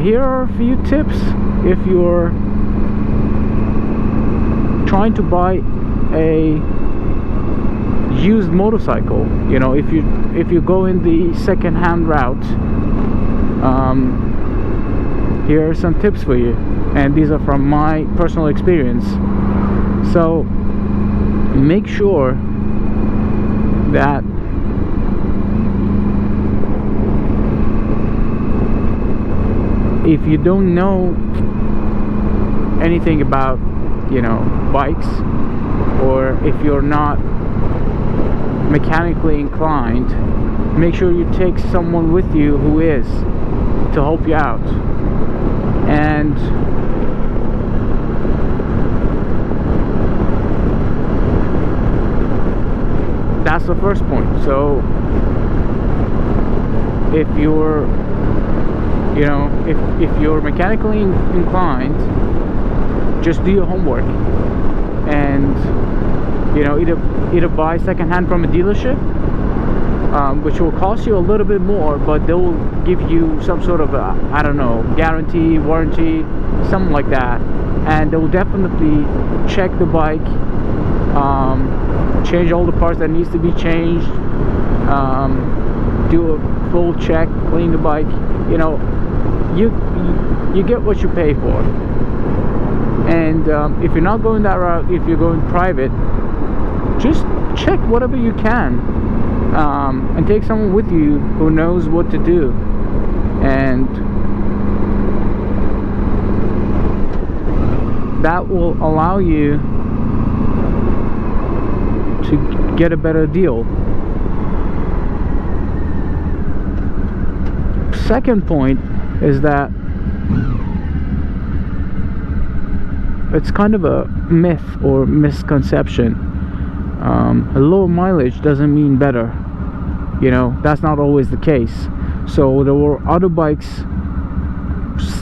here are a few tips if you're trying to buy a used motorcycle. You know, if you go in the second-hand route, here are some tips for you, and these are from my personal experience. So make sure that if you don't know anything about, you know, bikes, or if you're not mechanically inclined, make sure you take someone with you who is, to help you out. And that's the first point. So if you're, you know, if you're mechanically inclined, just do your homework, and, you know, either buy secondhand from a dealership, which will cost you a little bit more, but they will give you some sort of I don't know, guarantee, warranty, something like that, and they will definitely check the bike, change all the parts that needs to be changed, do a full check, clean the bike. You know, you get what you pay for. And if you're not going that route, if you're going private, just check whatever you can, and take someone with you who knows what to do, and that will allow you to get a better deal. Second point is that it's kind of a myth or misconception. A lower mileage doesn't mean better. You know, that's not always the case. So there were other bikes,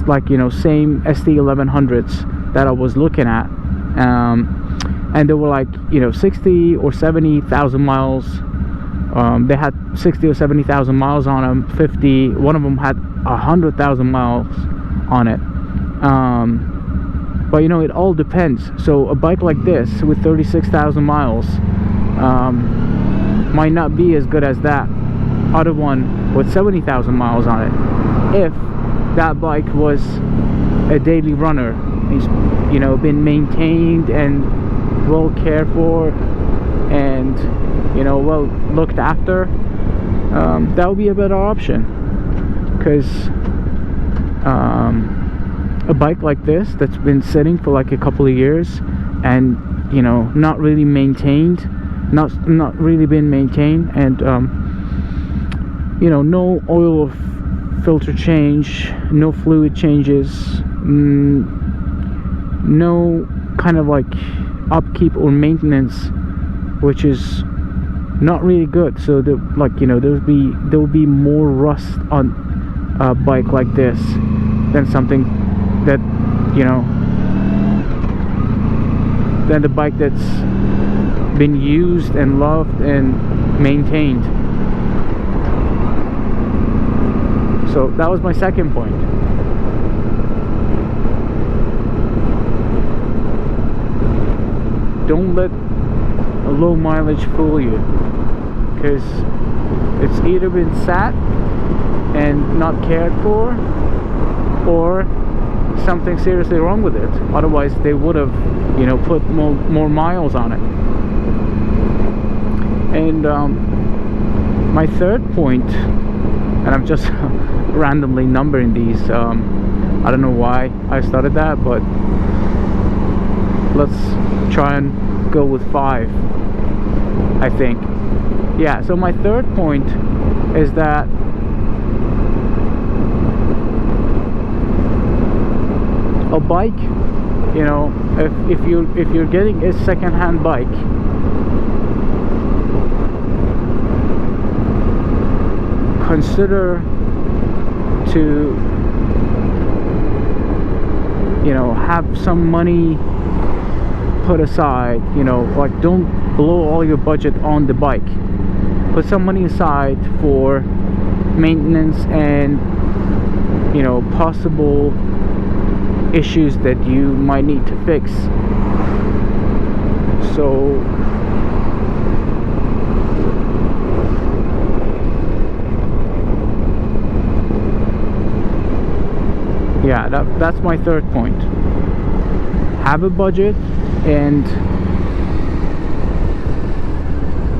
like, you know, same ST1100s that I was looking at, and they were like, you know, 60 or 70,000 miles. They had 60 or 70,000 miles on them. 50. One of them had 100,000 miles on it. But you know, it all depends. So a bike like this with 36,000 miles might not be as good as that other one with 70,000 miles on it, if that bike was a daily runner. It's, you know, been maintained and well cared for, and, you know, well looked after. That would be a better option, because a bike like this that's been sitting for like a couple of years, and, you know, not really maintained, not really been maintained, and you know, no oil or filter change, no fluid changes, no kind of like upkeep or maintenance, which is not really good. So like, you know, there will be more rust on a bike like this than something that, you know, than the bike that's been used and loved and maintained. So that was my second point. Don't let a low mileage fool you, because it's either been sat and not cared for, or something seriously wrong with it. Otherwise they would have, you know, put more miles on it. And my third point, and I'm just randomly numbering these, I don't know why I started that, but let's try and go with 5, I think. Yeah, so my third point is that a bike, you know, if you're getting a second-hand bike, consider to, you know, have some money put aside. You know, like, don't blow all your budget on the bike. Put some money aside for maintenance and you know, possible issues that you might need to fix. So yeah, that's my third point. Have a budget and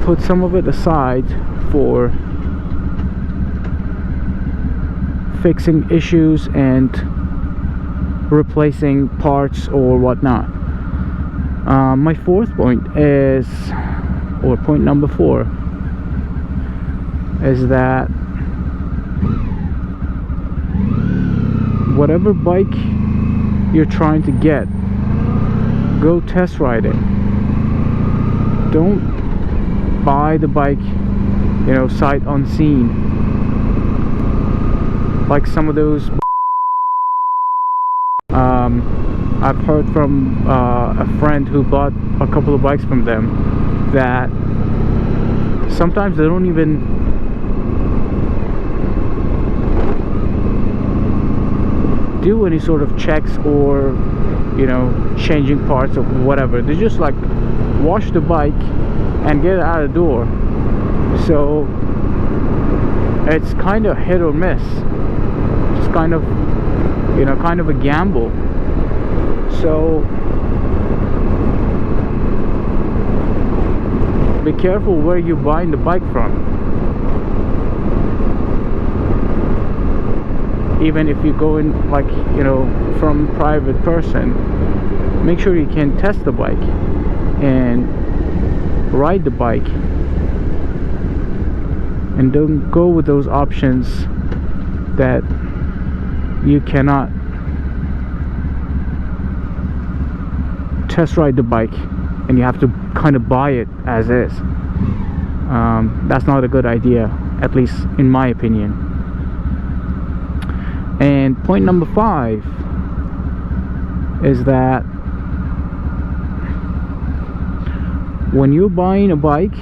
put some of it aside for fixing issues and replacing parts or whatnot. My fourth point is, or point number 4, is that whatever bike you're trying to get, go test ride it. Don't buy the bike, you know, sight unseen, like some of those. I've heard from a friend who bought a couple of bikes from them that sometimes they don't even do any sort of checks or, you know, changing parts or whatever. They just like wash the bike and get it out of the door. So it's kind of hit or miss. It's kind of, you know, kind of a gamble. So be careful where you're buying the bike from. Even if you go in, like, you know, from private person, make sure you can test the bike and ride the bike, and don't go with those options that you cannot test ride the bike and you have to kind of buy it as is. That's not a good idea, at least in my opinion. And point number 5 is that when you're buying a bike,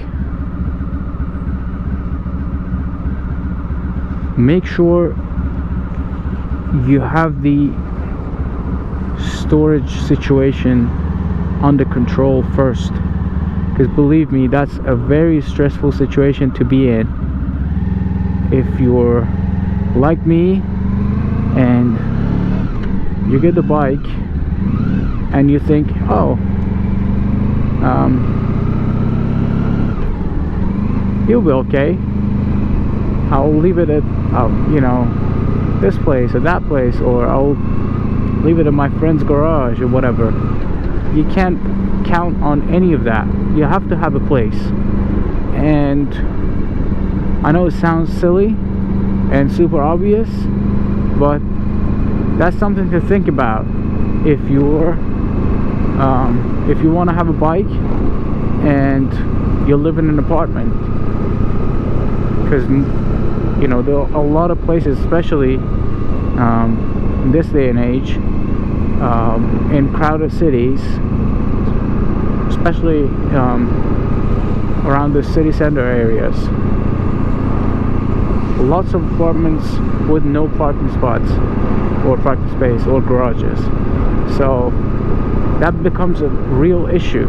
make sure you have the storage situation under control first, because believe me, that's a very stressful situation to be in. If you're like me and you get the bike and you think, oh, you'll be okay, I'll leave it at you know, this place or that place, or I'll leave it at my friend's garage or whatever. You can't count on any of that. You have to have a place. And I know it sounds silly and super obvious, but that's something to think about if you're if you want to have a bike and you live in an apartment. Because, you know, there are a lot of places, especially in this day and age, in crowded cities, especially around the city center areas, lots of apartments with no parking spots or parking space or garages. So that becomes a real issue.